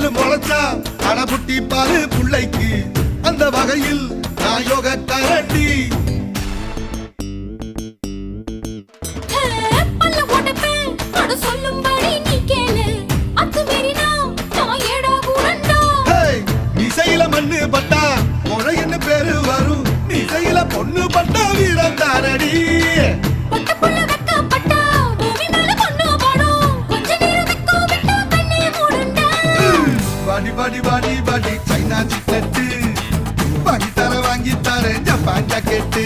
பல்லு முளைச்சா அடபுட்டி பாரு புள்ளைக்கு அந்த வகையில் நான் யோக கரண்டி இசையில மண்ணு பட்டா முறைன்னு பேரு வரும் இசையில பொண்ணு பட்டா வீரம் தாரடி பாடி பாடி பாடி சைனா சிக்கெட்டு வாங்கி தர ஜப்பான் ஜாக்கெட்டு